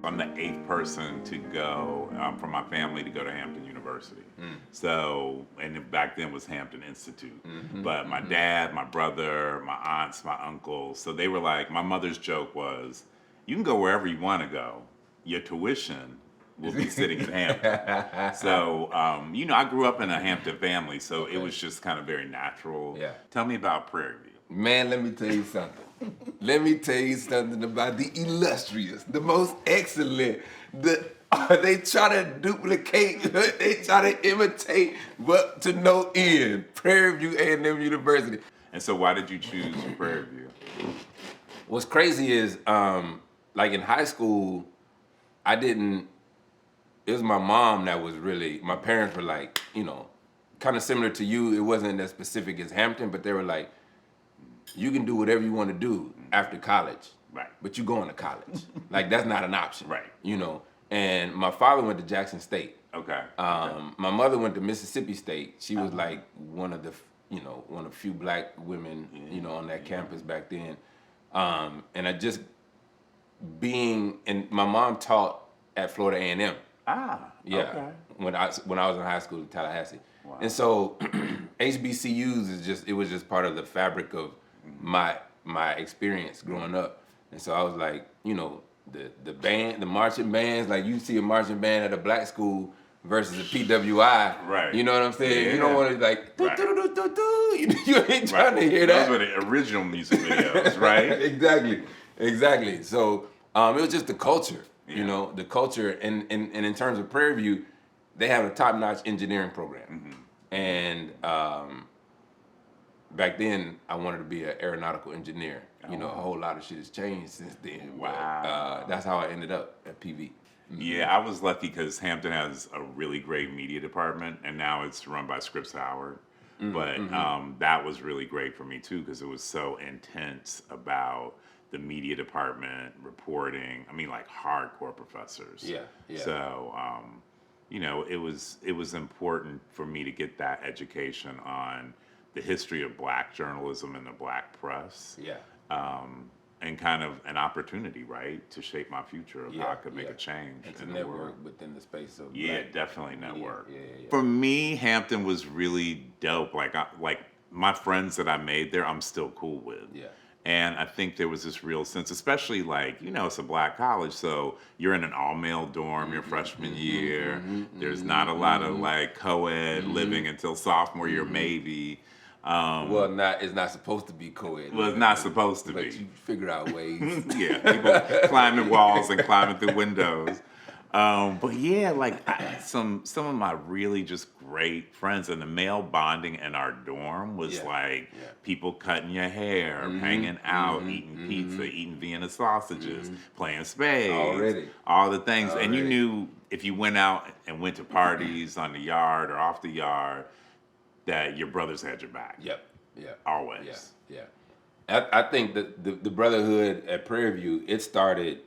I'm the 8th person to go from my family to go to Hampton University. So, and back then was Hampton Institute. But my dad, my brother, my aunts, my uncles, so they were like, my mother's joke was, you can go wherever you want to go. Your tuition will be sitting in Hampton. So, I grew up in a Hampton family, so it was just kind of very natural. Yeah. Tell me about Prairie View. Man, let me tell you something. Let me tell you something about the illustrious, the most excellent, they try to duplicate, they try to imitate, but to no end. Prairie View A&M University. And so why did you choose Prairie View? What's crazy is, like in high school, it was my mom that was really, my parents were like, kind of similar to you. It wasn't as specific as Hampton, but they were like, you can do whatever you want to do after college, right? But you going to college. Like, that's not an option, right? And my father went to Jackson State. Okay. My mother went to Mississippi State. She was like one of the few black women, on that campus back then. And my mom taught at Florida A&M. Yeah. Okay. When I was in high school in Tallahassee. Wow. And so HBCUs it was just part of the fabric of my experience growing up. And so I was like, the band, the marching bands, like you see a marching band at a black school versus a PWI. Right. You know what I'm saying? Yeah. You don't want to like you ain't trying to hear that. Those were the original music videos, right? Exactly. So it was just the culture, the culture, and in terms of Prairie View, they have a top-notch engineering program. And back then, I wanted to be an aeronautical engineer. A whole lot of shit has changed since then. Wow. But, that's how I ended up at PV. Yeah, I was lucky because Hampton has a really great media department, and now it's run by Scripps Howard. But that was really great for me, too, because it was so intense about the media department, reporting. I mean, like hardcore professors. Yeah. So, it was important for me to get that education on the history of black journalism and the black press. Yeah. And kind of an opportunity, right, to shape my future of how I could make a change. It's a network within the space of definitely network. Yeah. For me, Hampton was really dope. Like my friends that I made there, I'm still cool with. Yeah. And I think there was this real sense, especially like, it's a black college, so you're in an all-male dorm your freshman year. There's not a lot of like co-ed living until sophomore year, maybe. It's not supposed to be co-ed. Well, it's not supposed to be. But you figure out ways. Yeah, people climbing walls and climbing through windows. But yeah, like some of my really just great friends, and the male bonding in our dorm was like people cutting your hair, hanging out, eating pizza, eating Vienna sausages, playing spades, all the things. And you knew if you went out and went to parties on the yard or off the yard, that your brothers had your back. Yep. Always. Yeah. I think that the Brotherhood at Prairie View, it started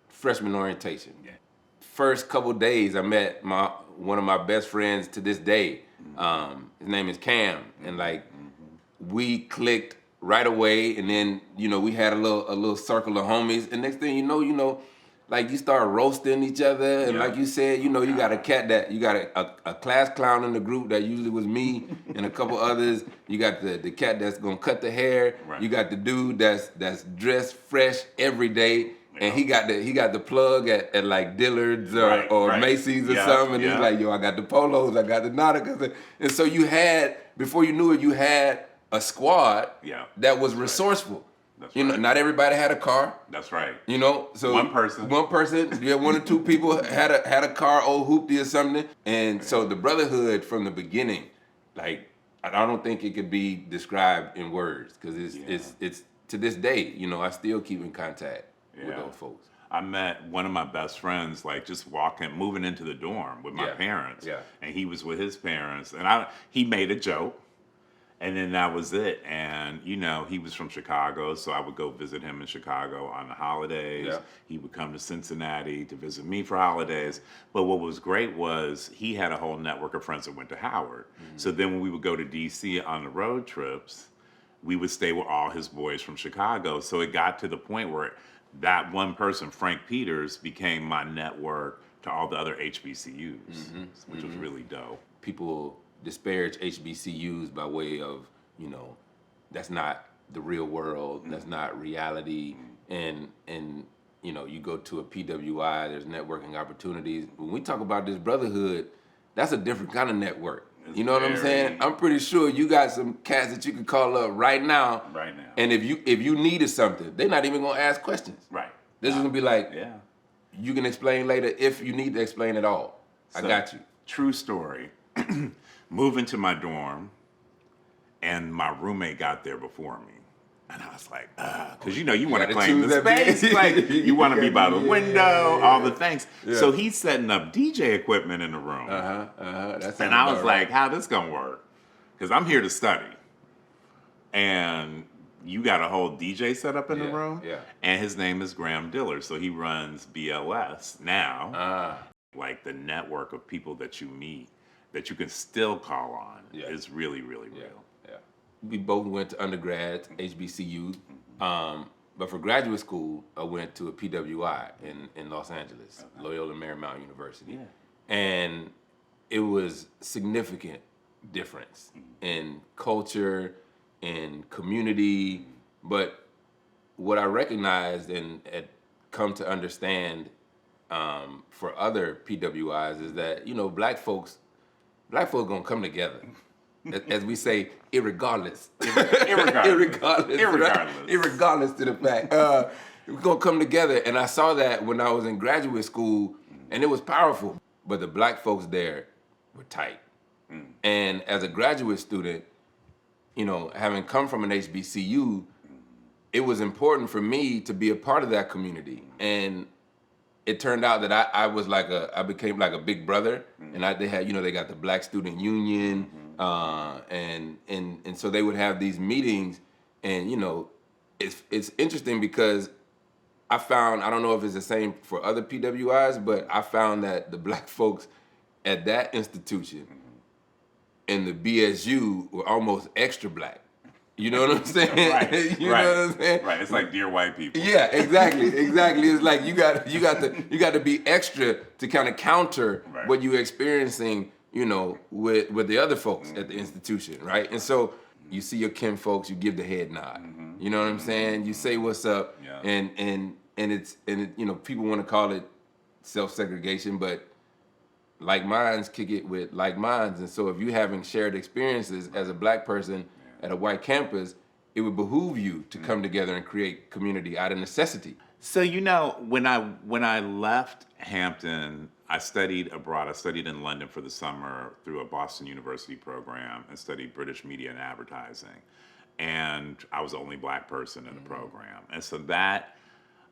freshman orientation. Yeah. First couple days, I met one of my best friends to this day. His name is Cam, and like we clicked right away. And then we had a little circle of homies. And next thing you know, like you start roasting each other, and like you said, you got a cat that you got a class clown in the group that usually was me and a couple others. You got the cat that's gonna cut the hair. Right. You got the dude that's dressed fresh every day. And he got the plug at like Dillard's or Macy's or something. And he's like, yo, I got the polos, I got the Nauticas. And so before you knew it, you had a squad that was resourceful. That's right. Not everybody had a car. That's right. So one person, one or two people had a car, old hoopty or something. And so the Brotherhood from the beginning, like, I don't think it could be described in words, because it's to this day, I still keep in contact with those folks. I met one of my best friends, like just moving into the dorm with my parents. Yeah. And he was with his parents, and he made a joke. And then that was it. And, he was from Chicago, so I would go visit him in Chicago on the holidays. Yeah. He would come to Cincinnati to visit me for holidays. But what was great was he had a whole network of friends that went to Howard. So then when we would go to D.C. on the road trips, we would stay with all his boys from Chicago. So it got to the point where that one person, Frank Peters, became my network to all the other HBCUs, which was really dope. People disparage HBCUs by way of, that's not the real world, that's not reality, and you go to a PWI, there's networking opportunities. When we talk about this brotherhood, that's a different kind of network. You know what I'm saying? I'm pretty sure you got some cats that you could call up right now. Right now. And if you needed something, they're not even gonna ask questions. Right. This is gonna be like, yeah, you can explain later if you need to explain at all. I got you. True story. Moving to my dorm, and my roommate got there before me. And I was like, because you want to claim the space. Like, you want to be by the window, all the things. Yeah. So he's setting up DJ equipment in the room. And I was like, how this going to work? Because I'm here to study. And you got a whole DJ set up in the room. Yeah. And his name is Graham Diller. So he runs BLS now. Like the network of people that you meet that you can still call on is really, really real. We both went to undergrad, HBCU, but for graduate school, I went to a PWI in Los Angeles, Loyola Marymount University. Yeah. And it was significant difference in culture, in community, but what I recognized and had come to understand for other PWIs is that, black folks gonna come together. As we say, irregardless. Irregardless to the fact. We're going to come together. And I saw that when I was in graduate school, and it was powerful. But the black folks there were tight. And as a graduate student, having come from an HBCU, it was important for me to be a part of that community. And it turned out that I became like a big brother. And they had, they got the Black Student Union. And so they would have these meetings, and it's interesting because I found, I don't know if it's the same for other PWIs, but I found that the black folks at that institution and the BSU were almost extra black. You know what I'm saying? Right. Know what I'm saying? Right. It's like dear white people. Yeah, exactly. It's like you got to be extra to kind of counter what you're experiencing, with the other folks at the institution, right? And so you see your kin folks, you give the head nod. You know what I'm saying? You say what's up, and it's people want to call it self-segregation, but like minds kick it with like minds. And so if you're having shared experiences as a black person at a white campus, it would behoove you to come together and create community out of necessity. So when I left Hampton, I studied abroad. I studied in London for the summer through a Boston University program and studied British media and advertising. And I was the only black person in the program. And so that,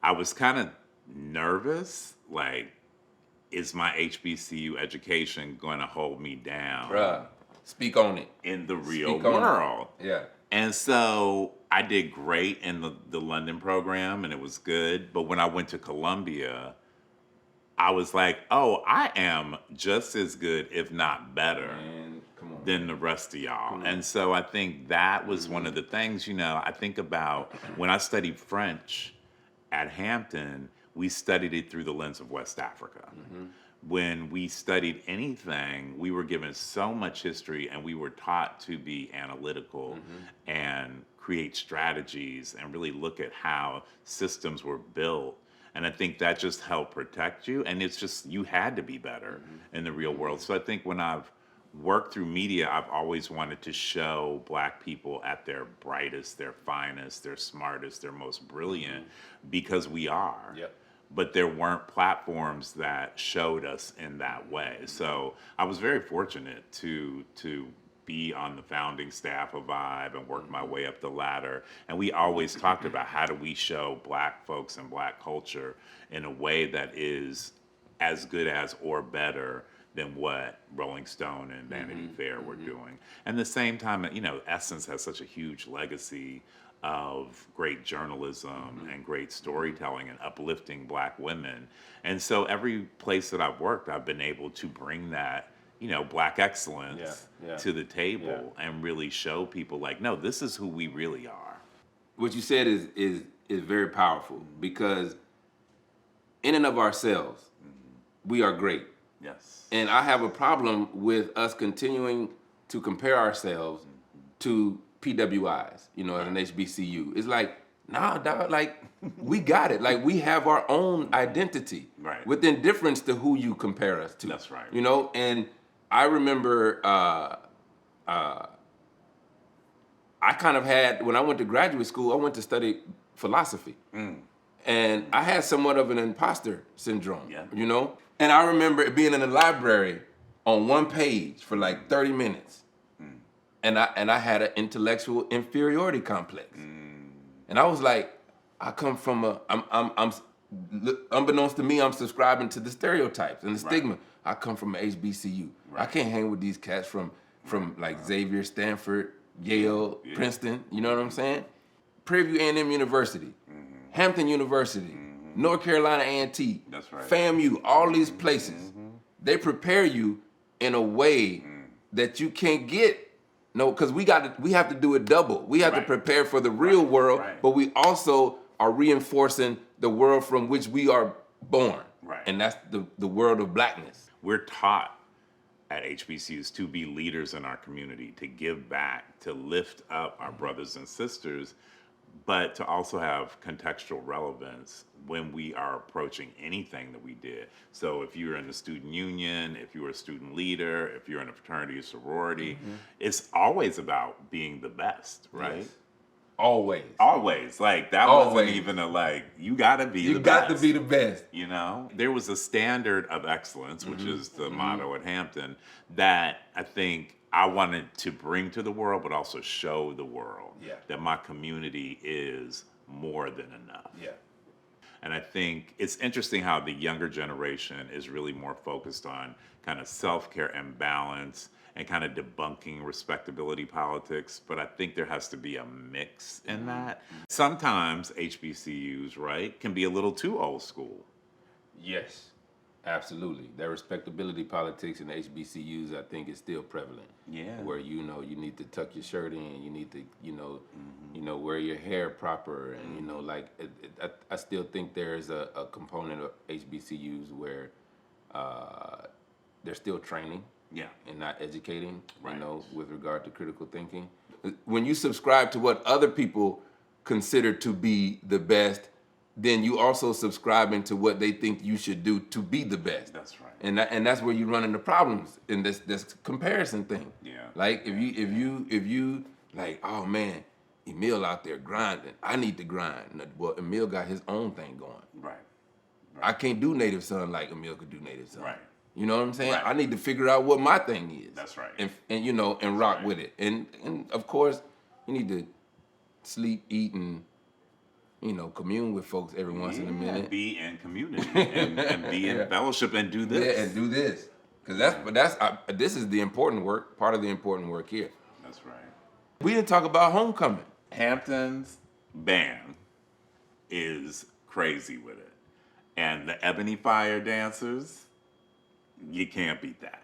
I was kind of nervous, like, is my HBCU education going to hold me down? Bruh, speak on it. In the real world. Yeah. And so I did great in the London program, and it was good. But when I went to Columbia, I was like, oh, I am just as good, if not better, than the rest of y'all. And so I think that was one of the things, I think about when I studied French at Hampton, we studied it through the lens of West Africa. When we studied anything, we were given so much history, and we were taught to be analytical and create strategies and really look at how systems were built. And I think that just helped protect you. And it's just, you had to be better in the real world. So I think when I've worked through media, I've always wanted to show black people at their brightest, their finest, their smartest, their most brilliant, because we are. Yep. But there weren't platforms that showed us in that way. So I was very fortunate to be on the founding staff of Vibe and work my way up the ladder. And we always talked about how do we show black folks and black culture in a way that is as good as or better than what Rolling Stone and Vanity Fair were doing. And at the same time, Essence has such a huge legacy of great journalism and great storytelling and uplifting black women. And so every place that I've worked, I've been able to bring that, black excellence to the table and really show people like, no, this is who we really are. What you said is is very powerful because in and of ourselves, we are great. Yes. And I have a problem with us continuing to compare ourselves to PWIs, you know, as an HBCU. It's like, nah, dog, like, we got it. Like, we have our own identity. Right. With indifference to who you compare us to. That's right. You know, and I remember I kind of had, when I went to graduate school, I went to study philosophy. And I had somewhat of an imposter syndrome, you know? And I remember being in the library on one page for like 30 minutes. And I had an intellectual inferiority complex. And I was like, I come from I'm unbeknownst to me, I'm subscribing to the stereotypes and the stigma. I come from an HBCU. I can't hang with these cats from like Xavier, Stanford, Yale, Princeton, you know what I'm saying? Prairie View A&M University, Hampton University, North Carolina A&T, That's right. FAMU, all these places, they prepare you in a way that you can't get. No, because we have to do it double. We have to prepare for the real world, but we also are reinforcing the world from which we are born. Right. And that's the world of blackness. We're taught at HBCUs to be leaders in our community, to give back, to lift up our brothers and sisters, but to also have contextual relevance when we are approaching anything that we did. So if you're in the student union, if you were a student leader, if you're in a fraternity or sorority, it's always about being the best, right? Yes. Always. Always. Like, that wasn't even a, like, you gotta be the best. You got to be the best. You know? There was a standard of excellence, which is the motto at Hampton, that I think I wanted to bring to the world, but also show the world that my community is more than enough. Yeah. And I think it's interesting how the younger generation is really more focused on kind of self-care and balance and kind of debunking respectability politics. But I think there has to be a mix in that. Sometimes HBCUs, right, can be a little too old school. Yes. Absolutely. That respectability politics in HBCUs, I think, is still prevalent. Yeah. Where, you know, you need to tuck your shirt in, you need to, you know, wear your hair proper, and, you know, like, I still think there's a component of HBCUs where they're still training and not educating, you know, with regard to critical thinking. When you subscribe to what other people consider to be the best, then you also subscribing to what they think you should do to be the best. That's right. And that's where you run into problems in this comparison thing. Yeah. Like, if you like, oh man, Emil out there grinding, I need to grind. Well, Emil got his own thing going. Right. I can't do Native Son like Emil could do Native Son. Right. You know what I'm saying? Right. I need to figure out what my thing is. That's right. And you know, and rock with it. And of course, you need to sleep, eat, and, you know, commune with folks every once in a minute. Be in community and be in fellowship and do this. Yeah, and do this. Because this is the important work, part of the important work here. That's right. We didn't talk about homecoming. Hampton's band is crazy with it. And the Ebony Fire dancers, you can't beat that.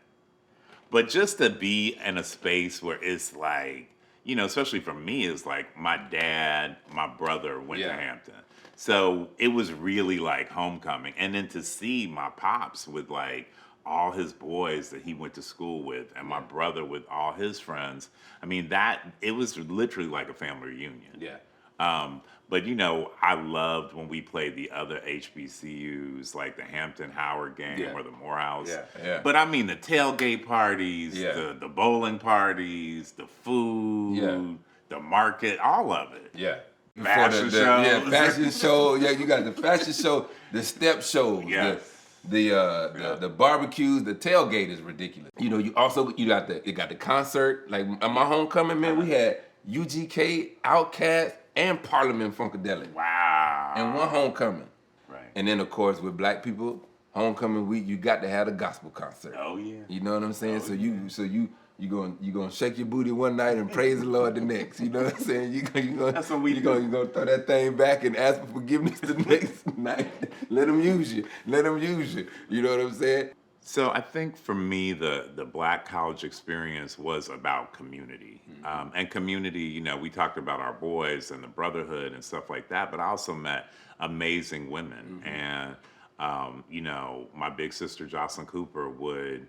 But just to be in a space where it's like, you know, especially for me, it's like my dad, my brother went to Hampton. So it was really like homecoming. And then to see my pops with like all his boys that he went to school with and my brother with all his friends, I mean, it was literally like a family reunion. Yeah. But, you know, I loved when we played the other HBCUs, like the Hampton Howard game or the Morehouse. Yeah. But I mean, the tailgate parties, the bowling parties, the food, the market, all of it. Yeah. Fashion shows. Yeah, fashion show. Yeah, you got the fashion show, the step shows, the barbecues, the tailgate is ridiculous. You know, you got the concert. Like at my homecoming, man, we had UGK, Outkast, and Parliament Funkadelic. Wow. And one homecoming. Right. And then, of course, with black people, homecoming week, you got to have a gospel concert. Oh yeah. You know what I'm saying? You gonna shake your booty one night and praise the Lord the next. You know what I'm saying? You gonna throw that thing back and ask for forgiveness the next night. Let him use you. You know what I'm saying? So I think for me, the Black college experience was about community. And community, we talked about our boys and the brotherhood and stuff like that, but I also met amazing women. And, my big sister, Jocelyn Cooper, would,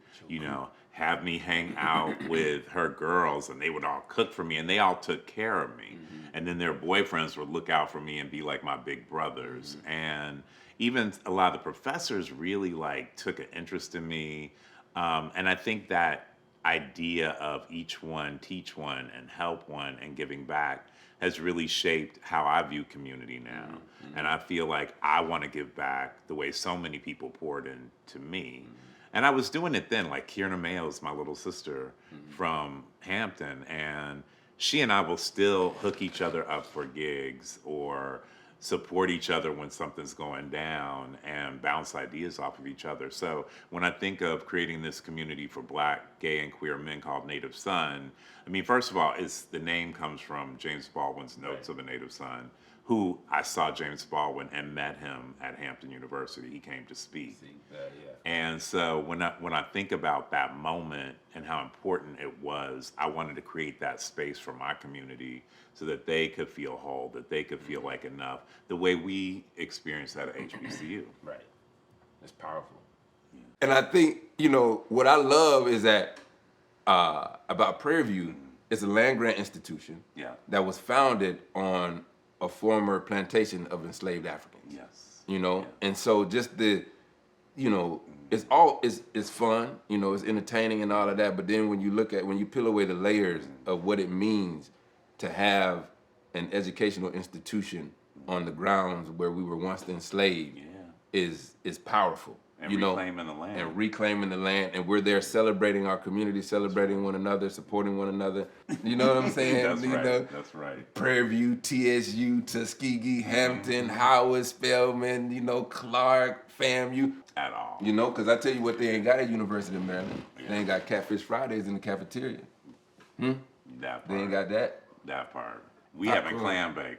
have me hang out with her girls, and they would all cook for me, and they all took care of me. And then their boyfriends would look out for me and be like my big brothers. And even a lot of the professors really like took an interest in me. And I think that idea of each one teach one and help one and giving back has really shaped how I view community now. And I feel like I want to give back the way so many people poured into me. And I was doing it then, like Kierna Mayo is my little sister from Hampton, and she and I will still hook each other up for gigs or support each other when something's going down and bounce ideas off of each other. So when I think of creating this community for Black, gay, and queer men called Native Son, I mean, first of all, the name comes from James Baldwin's Notes of a Native Son, who I saw James Baldwin and met him at Hampton University. He came to speak. And so when I think about that moment and how important it was, I wanted to create that space for my community so that they could feel whole, that they could feel like enough, the way we experience that at HBCU. Right. That's powerful. Yeah. And I think, what I love is that about Prairie View, it's a land-grant institution that was founded on a former plantation of enslaved Africans. Yes. And so just it's fun, it's entertaining and all of that, but then when you peel away the layers of what it means to have an educational institution on the grounds where we were once enslaved is powerful. And reclaiming the land. And reclaiming the land. And we're there celebrating our community, celebrating one another, supporting one another. You know what I'm saying? That's right. Prairie View, TSU, Tuskegee, Hampton, Howard, Spelman, Clark, FAMU. At all. Because I tell you what they ain't got at University of Maryland. They ain't got Catfish Fridays in the cafeteria. That part. They ain't got that? That part. We having clam bake.